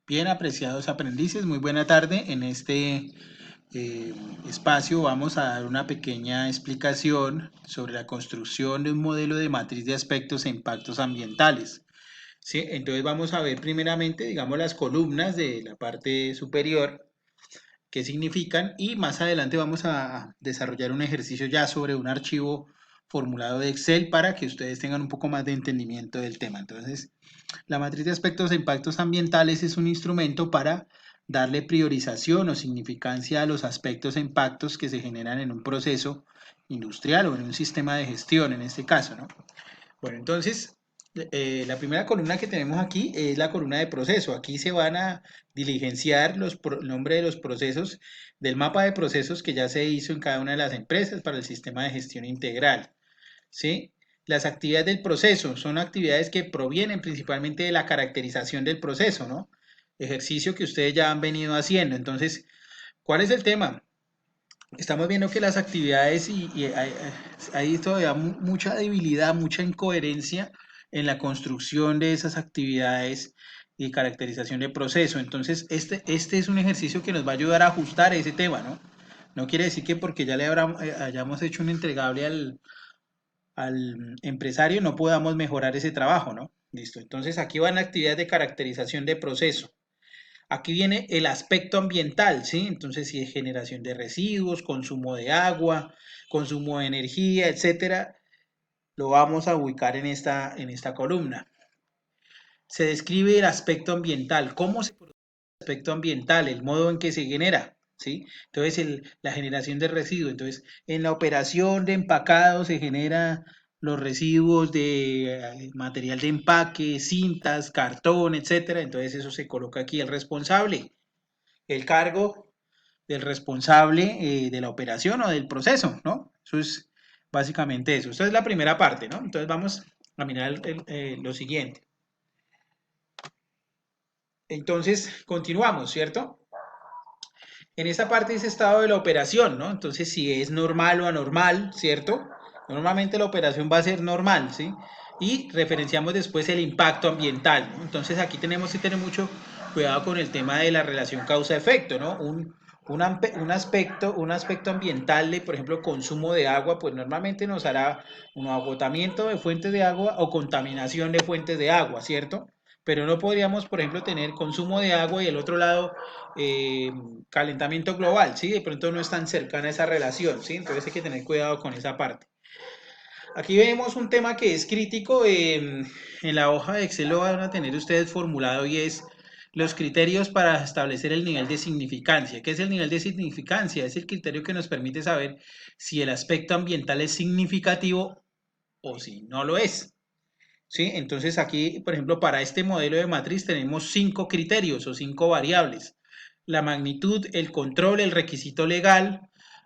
Bien, apreciados aprendices, muy buena tarde. En este espacio vamos a dar una pequeña explicación sobre la construcción de un modelo de matriz de aspectos e impactos ambientales. ¿Sí? Entonces vamos a ver primeramente, digamos, las columnas de la parte superior, qué significan, y más adelante vamos a desarrollar un ejercicio ya sobre un archivo formulado de Excel para que ustedes tengan un poco más de entendimiento del tema. Entonces, la matriz de aspectos e impactos ambientales es un instrumento para darle priorización o significancia a los aspectos e impactos que se generan en un proceso industrial o en un sistema de gestión, en este caso, ¿no? Bueno, entonces, la primera columna que tenemos aquí es la columna de proceso. Aquí se van a diligenciar el nombre de los procesos del mapa de procesos que ya se hizo en cada una de las empresas para el sistema de gestión integral. ¿Sí? Las actividades del proceso son actividades que provienen principalmente de la caracterización del proceso, ¿no? Ejercicio que ustedes ya han venido haciendo. Entonces, ¿cuál es el tema? Estamos viendo que las actividades y hay todavía mucha debilidad, mucha incoherencia en la construcción de esas actividades y caracterización de proceso. Entonces, este es un ejercicio que nos va a ayudar a ajustar ese tema, ¿no? No quiere decir que porque ya hayamos hecho un entregable al empresario no podamos mejorar ese trabajo, ¿no? Listo. Entonces aquí van actividades de caracterización de proceso. Aquí viene el aspecto ambiental, ¿sí? Entonces, si es generación de residuos, consumo de agua, consumo de energía, etcétera, lo vamos a ubicar en esta columna. Se describe el aspecto ambiental, cómo se produce el aspecto ambiental, el modo en que se genera, ¿sí? Entonces, la generación de residuos. Entonces, en la operación de empacado se genera los residuos de material de empaque, cintas, cartón, etcétera. Entonces, eso se coloca aquí el responsable, el cargo del responsable de la operación o del proceso, ¿no? Eso es básicamente eso. Esta es la primera parte, ¿no? Entonces, vamos a mirar lo siguiente. Entonces, continuamos, ¿cierto? En esta parte dice estado de la operación, ¿no? Entonces, si es normal o anormal, ¿cierto? Normalmente la operación va a ser normal, ¿sí? Y referenciamos después el impacto ambiental, ¿no? Entonces, aquí tenemos que tener mucho cuidado con el tema de la relación causa-efecto, ¿no? Un aspecto ambiental de, por ejemplo, consumo de agua, pues normalmente nos hará un agotamiento de fuentes de agua o contaminación de fuentes de agua, ¿cierto? Pero no podríamos, por ejemplo, tener consumo de agua y el otro lado eh, calentamiento global, ¿sí? De pronto no es tan cercana esa relación, ¿sí? Entonces hay que tener cuidado con esa parte. Aquí vemos un tema que es crítico, en la hoja de Excel lo van a tener ustedes formulado y es los criterios para establecer el nivel de significancia. ¿Qué es el nivel de significancia? Es el criterio que nos permite saber si el aspecto ambiental es significativo o si no lo es. ¿Sí? Entonces aquí, por ejemplo, para este modelo de matriz tenemos 5 criterios o 5 variables. La magnitud, el control, el requisito legal,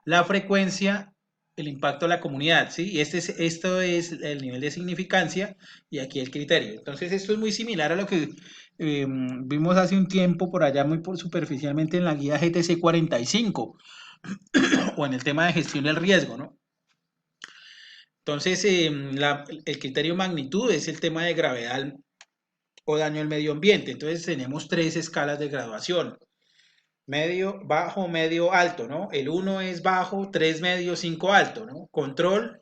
la frecuencia, el impacto a la comunidad, ¿sí? Y esto es el nivel de significancia y aquí el criterio. Entonces esto es muy similar a lo que vimos hace un tiempo por allá muy superficialmente en la guía GTC 45 o en el tema de gestión del riesgo, ¿no? Entonces, el criterio magnitud es el tema de gravedad o daño al medio ambiente. Entonces tenemos 3 escalas de graduación. Medio, bajo, medio, alto, ¿no? El 1 es bajo, 3 medio, 5 alto, ¿no? Control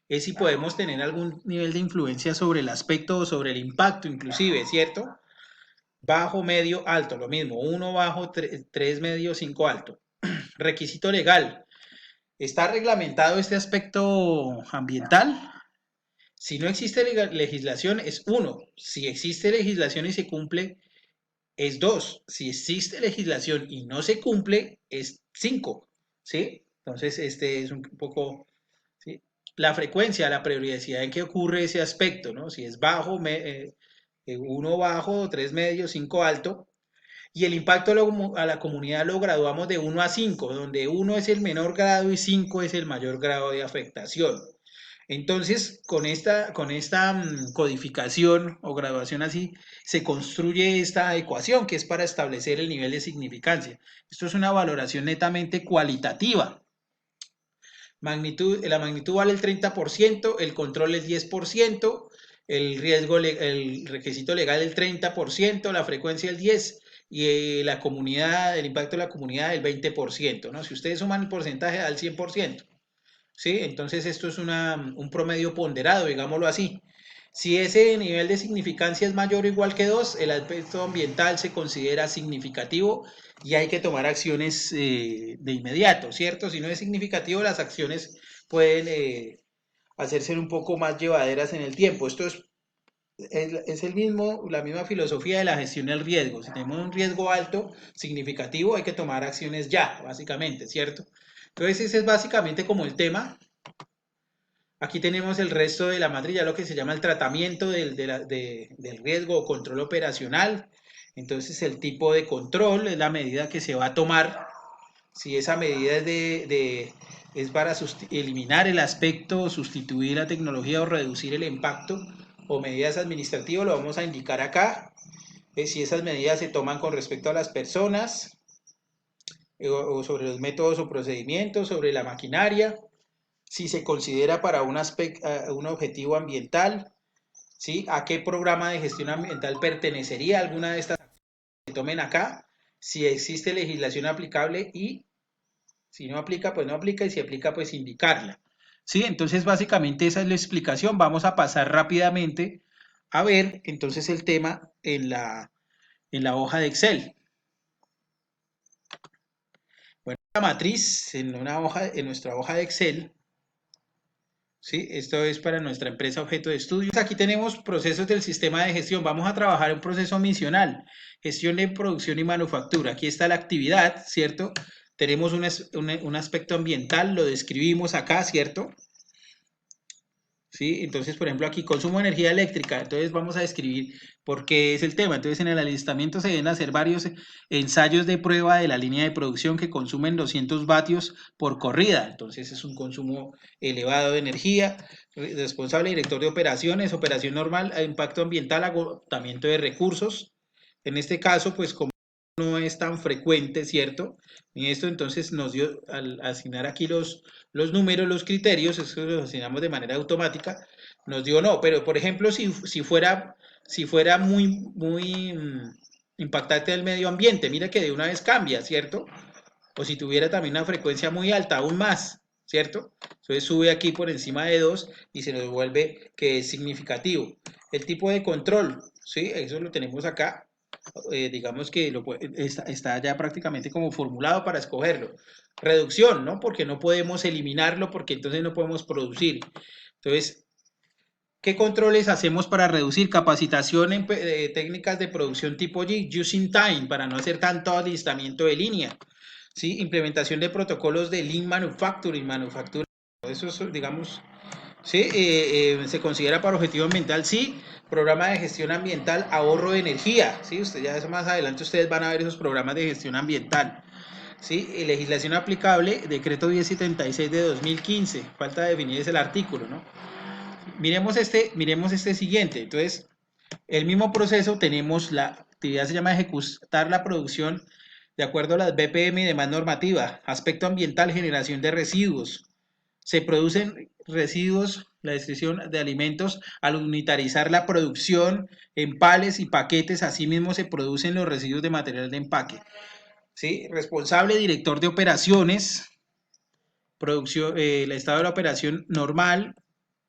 es si podemos tener algún nivel de influencia sobre el aspecto o sobre el impacto inclusive, ¿cierto? Bajo, medio, alto, lo mismo. 1 bajo, 3 medio, 5 alto. Requisito legal. ¿Está reglamentado este aspecto ambiental? Si no existe legislación es 1. Si existe legislación y se cumple es 2. Si existe legislación y no se cumple es 5. ¿Sí? Entonces, este es un poco, ¿sí? La frecuencia, la periodicidad en que ocurre ese aspecto, ¿no? Si es bajo, 1 bajo, 3 medio, 5 alto. Y el impacto a la comunidad lo graduamos de 1 a 5, donde 1 es el menor grado y 5 es el mayor grado de afectación. Entonces, con esta codificación o graduación así, se construye esta ecuación que es para establecer el nivel de significancia. Esto es una valoración netamente cualitativa. La magnitud vale el 30%, el control el 10%, el requisito legal el 30%, la frecuencia el 10%, y la comunidad, el impacto de la comunidad del 20%, ¿no? Si ustedes suman el porcentaje da el 100%, ¿sí? Entonces esto es un promedio ponderado, digámoslo así. Si ese nivel de significancia es mayor o igual que 2, el aspecto ambiental se considera significativo y hay que tomar acciones de inmediato, ¿cierto? Si no es significativo, las acciones pueden hacerse un poco más llevaderas en el tiempo. Esto es la misma filosofía de la gestión del riesgo. Si tenemos un riesgo alto, significativo, hay que tomar acciones ya, básicamente, ¿cierto? Entonces ese es básicamente como el tema. Aquí tenemos el resto de la matriz, ya lo que se llama el tratamiento del riesgo o control operacional. Entonces el tipo de control es la medida que se va a tomar. Si esa medida es para eliminar el aspecto, sustituir la tecnología o reducir el impacto, o medidas administrativas, lo vamos a indicar acá. Si esas medidas se toman con respecto a las personas, o sobre los métodos o procedimientos, sobre la maquinaria, si se considera para un objetivo ambiental, ¿sí? A qué programa de gestión ambiental pertenecería alguna de estas que tomen acá, si existe legislación aplicable y si no aplica, pues no aplica, y si aplica, pues indicarla. ¿Sí? Entonces, básicamente esa es la explicación. Vamos a pasar rápidamente a ver entonces el tema en la hoja de Excel. Bueno, la matriz en nuestra hoja de Excel. ¿Sí? Esto es para nuestra empresa objeto de estudio. Aquí tenemos procesos del sistema de gestión. Vamos a trabajar un proceso misional, gestión de producción y manufactura. Aquí está la actividad, ¿cierto? Tenemos un aspecto ambiental, lo describimos acá, ¿cierto? ¿Sí? Entonces, por ejemplo, aquí consumo de energía eléctrica. Entonces vamos a describir por qué es el tema. Entonces, en el alistamiento se deben hacer varios ensayos de prueba de la línea de producción que consumen 200 vatios por corrida. Entonces, es un consumo elevado de energía. Responsable director de operaciones, operación normal, impacto ambiental, agotamiento de recursos. En este caso, pues como no es tan frecuente, ¿cierto? Y esto entonces nos dio, al asignar aquí los números, los criterios, eso los asignamos de manera automática, nos dio no, pero por ejemplo, si fuera muy impactante el medio ambiente, mira que de una vez cambia, ¿cierto? O si tuviera también una frecuencia muy alta, aún más, ¿cierto? Entonces sube aquí por encima de 2 y se nos vuelve que es significativo. El tipo de control, ¿sí? Eso lo tenemos acá, digamos que está ya prácticamente como formulado para escogerlo. Reducción, ¿no? Porque no podemos eliminarlo porque entonces no podemos producir. Entonces, ¿qué controles hacemos para reducir? Capacitación en técnicas de producción tipo G, using time, para no hacer tanto alistamiento de línea. ¿Sí? Implementación de protocolos de Lean Manufacturing, manufactura. Eso es, digamos, ¿sí? Se considera para objetivo ambiental, sí. Programa de gestión ambiental, ahorro de energía, ¿sí? Usted ya más adelante ustedes van a ver esos programas de gestión ambiental, ¿sí? Legislación aplicable, decreto 1076 de 2015, falta definir ese el artículo, ¿no? Miremos este siguiente. Entonces, el mismo proceso, tenemos la actividad, se llama ejecutar la producción de acuerdo a las BPM y demás normativa. Aspecto ambiental, generación de residuos. Se producen residuos, la destrucción de alimentos, al unitarizar la producción en pales y paquetes, asimismo se producen los residuos de material de empaque. ¿Sí? Responsable, director de operaciones, producción, el estado de la operación normal,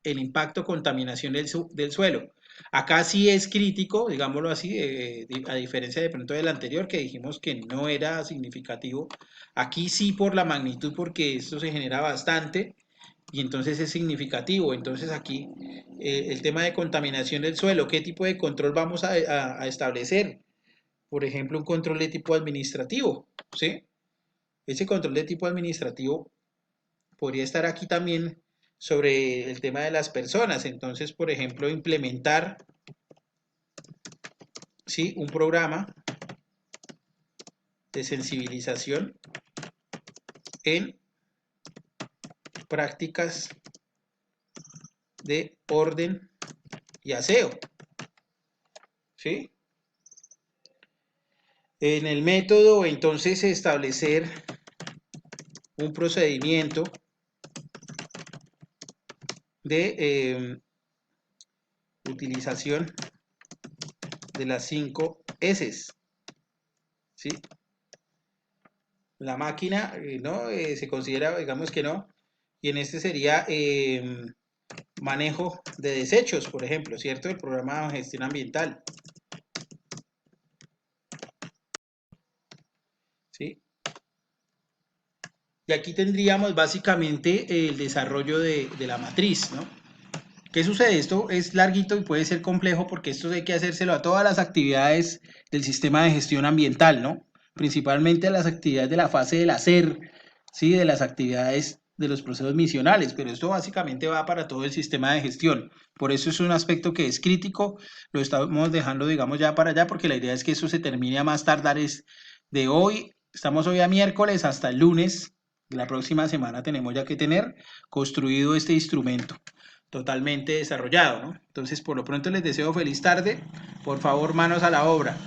el impacto, contaminación del suelo. Acá sí es crítico, digámoslo así, a diferencia de pronto del anterior que dijimos que no era significativo. Aquí sí por la magnitud, porque esto se genera bastante y entonces es significativo. Entonces aquí el tema de contaminación del suelo, ¿qué tipo de control vamos a establecer? Por ejemplo, un control de tipo administrativo, ¿sí? Ese control de tipo administrativo podría estar aquí también sobre el tema de las personas. Entonces, por ejemplo, implementar, ¿sí? Un programa de sensibilización en prácticas de orden y aseo, ¿sí? En el método, entonces, establecer un procedimiento de utilización de las 5 S. ¿sí? La máquina, ¿no? Se considera, digamos que no. Y en este sería manejo de desechos, por ejemplo, ¿cierto? El programa de gestión ambiental, ¿sí? Y aquí tendríamos básicamente el desarrollo de la matriz, ¿no? ¿Qué sucede? Esto es larguito y puede ser complejo porque esto hay que hacérselo a todas las actividades del sistema de gestión ambiental, ¿no? Principalmente a las actividades de la fase del hacer, ¿sí? De las actividades de los procesos misionales, pero esto básicamente va para todo el sistema de gestión. Por eso es un aspecto que es crítico, lo estamos dejando, digamos, ya para allá, porque la idea es que eso se termine a más tardar es de hoy, estamos hoy a miércoles hasta el lunes, la próxima semana tenemos ya que tener construido este instrumento totalmente desarrollado, ¿no? Entonces, por lo pronto les deseo feliz tarde. Por favor, manos a la obra.